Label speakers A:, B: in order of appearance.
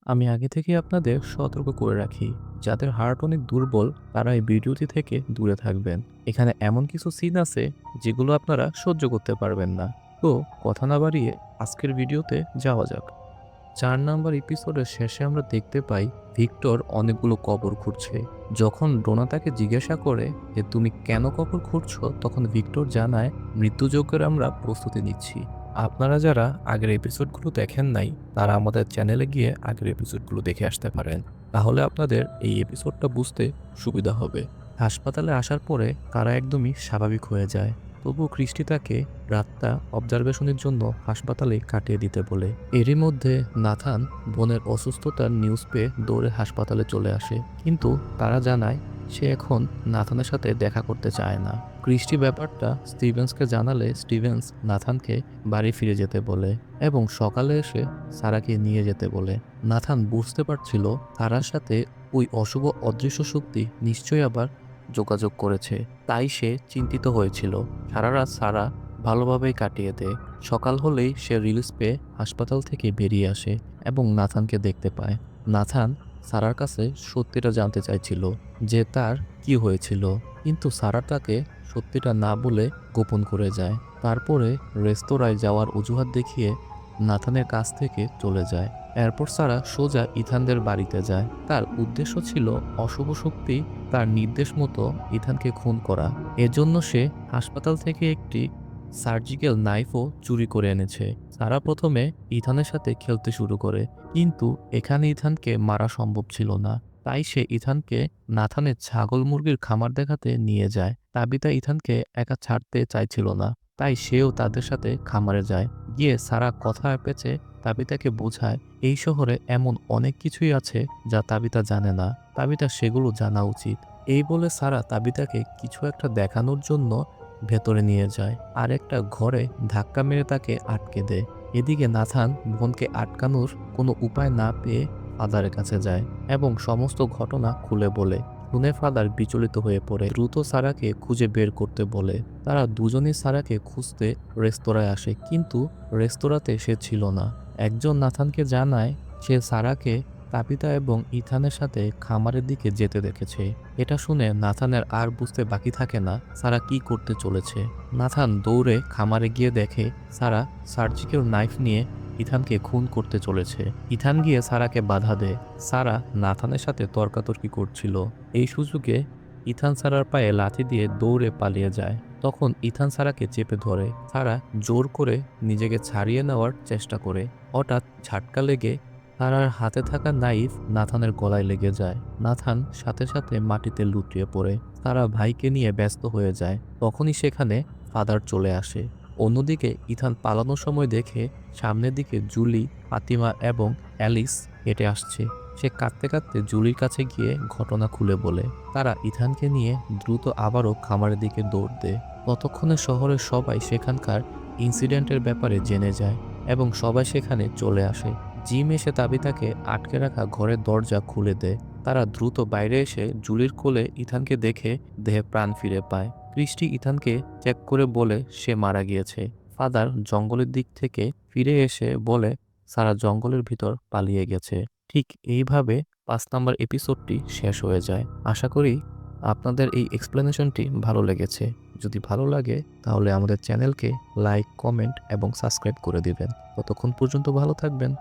A: আমি আগে থেকেই আপনাদের সতর্ক করে রাখি, যাদের হার্ট অনেক দুর্বল তারা এই ভিডিওটি থেকে দূরে থাকবেন। এখানে এমন কিছু সিন আছে যেগুলো আপনারা সহ্য করতে পারবেন না। তো কথা না বাড়িয়ে আজকের ভিডিওতে যাওয়া যাক। ৪ নাম্বার এপিসোডের শেষে আমরা দেখতে পাই ভিক্টর অনেকগুলো কবর খুঁড়ছে। যখন ডোনা তাকে জিজ্ঞাসা করে যে তুমি কেন কবর খুঁড়ছো, তখন ভিক্টর জানায় মৃত্যুযজ্ঞের আমরা প্রস্তুতি নিচ্ছি। আপনারা যারা আগের এপিসোডগুলো দেখেন নাই তারা আমাদের চ্যানেলে গিয়ে আগের এপিসোডগুলো দেখে আসতে পারেন। তাহলে আপনাদের এই এপিসোডটা বুঝতে সুবিধা হবে। হাসপাতালে আসার পরে তারা একদমই স্বাভাবিক হয়ে যায়। তবুও ক্রিস্টি তাকে রাতটা অবজারভেশনের জন্য হাসপাতালে কাটিয়ে দিতে বলে। এরই মধ্যে নাথান বোনের অসুস্থতার নিউজ পেয়ে দৌড়ে হাসপাতালে চলে আসে, কিন্তু তারা জানায় সে এখন নাথানের সাথে দেখা করতে চায় না। ক্রিস্টি ব্যাপারটা স্টিভেন্সকে জানালে স্টিভেন্স নাথানকে বাড়ি ফিরে যেতে বলে এবং সকালে এসে সারাকে নিয়ে যেতে বলে। নাথান বুঝতে পারছিল তারার সাথে ওই অশুভ অদৃশ্য শক্তি নিশ্চয়ই আবার যোগাযোগ করেছে, তাই সে চিন্তিত হয়েছিল। সারা রাত সারা ভালোভাবেই কাটিয়ে দেয়। সকাল হলেই সে রিলিজ পেয়ে হাসপাতাল থেকে বেরিয়ে আসে এবং নাথানকে দেখতে পায়। নাথান সারার কাছে সত্যিটা জানতে চাইছিল যে তার কি হয়েছিল, কিন্তু সারা তাকে সত্যিটা না বলে গোপন করে যায়। তারপরে রেস্তোরাঁয় যাওয়ার অজুহাত দেখিয়ে নাথানের কাছ থেকে চলে যায়। এরপর সারা সোজা ইথানদের বাড়িতে যায়। তার উদ্দেশ্য ছিল অশুভ শক্তি তার নির্দেশ মতো ইথানকে খুন করা। এজন্য সে হাসপাতাল থেকে একটি সার্জিক্যাল নাইফও চুরি করে এনেছে। সারা প্রথমে ইথানের সাথে খেলতে শুরু করে, কিন্তু এখানে ইথানকে মারা সম্ভব ছিল না। তাই সে ইথানকে নাথানের ছাগল মুরগির খামার দেখাতে নিয়ে যায়। তাবিতা ইথানকে একা ছাড়তে চাইছিল না, তাই সেও তাদের সাথে খামারে যায়। গিয়ে সারা কথা পেঁচে তাবিতাকে বোঝায় এই শহরে এমন অনেক কিছুই আছে যা তাবিতা জানে না, তাবিতা সেগুলো জানা উচিত। এই বলে সারা তাবিতাকে কিছু একটা দেখানোর জন্য ভেতরে নিয়ে যায় আর একটা ঘরে ধাক্কা মেরে তাকে আটকে দেয়। এদিকে নাথান বোনকে আটকানোর কোনো উপায় না পেয়ে ফাদারের কাছে যায় এবং সমস্ত ঘটনা খুলে বলে। শুনে ফাদার বিচলিত হয়ে পড়ে, দ্রুত সারাকে খুঁজে বের করতে বলে। তারা দুজনেই সারাকে খুঁজতে রেস্তোরাঁয় আসে, কিন্তু রেস্তোরাঁতে সে ছিল না। একজন নাথানকে জানায় সে সারাকে তাবিতা এবং ইথানের সাথে খামারের দিকে যেতে দেখেছে। এটা শুনে নাথানের আর বুঝতে বাকি থাকে না সারা কি করতে চলেছে। নাথান দৌড়ে খামারে গিয়ে দেখে সারা সার্জিক্যাল নাইফ নিয়ে ইথানকে খুন করতে চলেছে। ইথান গিয়ে সারাকে বাধা দেয়। সারা নাথানের সাথে তর্কাতর্কি করছিল। এই সুযোগে ইথান সারার পায়ে লাথি দিয়ে দৌড়ে পালিয়ে যায়। তখন ইথান সারাকে চেপে ধরে। সারা জোর করে নিজেকে ছাড়িয়ে নেওয়ার চেষ্টা করে। হঠাৎ ঝাটকা লেগে সারার হাতে থাকা নাইফ নাথানের গলায় লেগে যায়। নাথান সাথে সাথে মাটিতে লুটিয়ে পড়ে। সারা ভাইকে নিয়ে ব্যস্ত হয়ে যায়। তখনই সেখানে ফাদার চলে আসে। অন্যদিকে ইথান পালানোর সময় দেখে সামনের দিকে জুলি, ফাতিমা এবং অ্যালিস হেঁটে আসছে। সে কাঁদতে কাঁদতে জুলির কাছে গিয়ে ঘটনা খুলে বলে। তারা ইথানকে নিয়ে দ্রুত আবারও খামারের দিকে দৌড় দেয়। ততক্ষণে শহরের সবাই সেখানকার ইনসিডেন্টের ব্যাপারে জেনে যায় এবং সবাই সেখানে চলে আসে। জিম এসে তাবিতাকে আটকে রাখা ঘরের দরজা খুলে দেয়। তারা দ্রুত বাইরে এসে জুলির কোলে ইথানকে দেখে দেহে প্রাণ ফিরে পায়। ক্রিস্টি ইথানকে চেক করে বলে সে মারা গিয়েছে। ফাদার জঙ্গলের দিক থেকে ফিরে এসে বলে সারা জঙ্গলের ভিতর পালিয়ে গেছে। ঠিক এইভাবে ৫ নাম্বার এপিসোডটি শেষ হয়ে যায়। আশা করি আপনাদের এই এক্সপ্লেনেশনটি ভালো লেগেছে। যদি ভালো লাগে তাহলে আমাদের চ্যানেলকে লাইক, কমেন্ট এবং সাবস্ক্রাইব করে দিবেন। ততক্ষণ পর্যন্ত ভালো থাকবেন।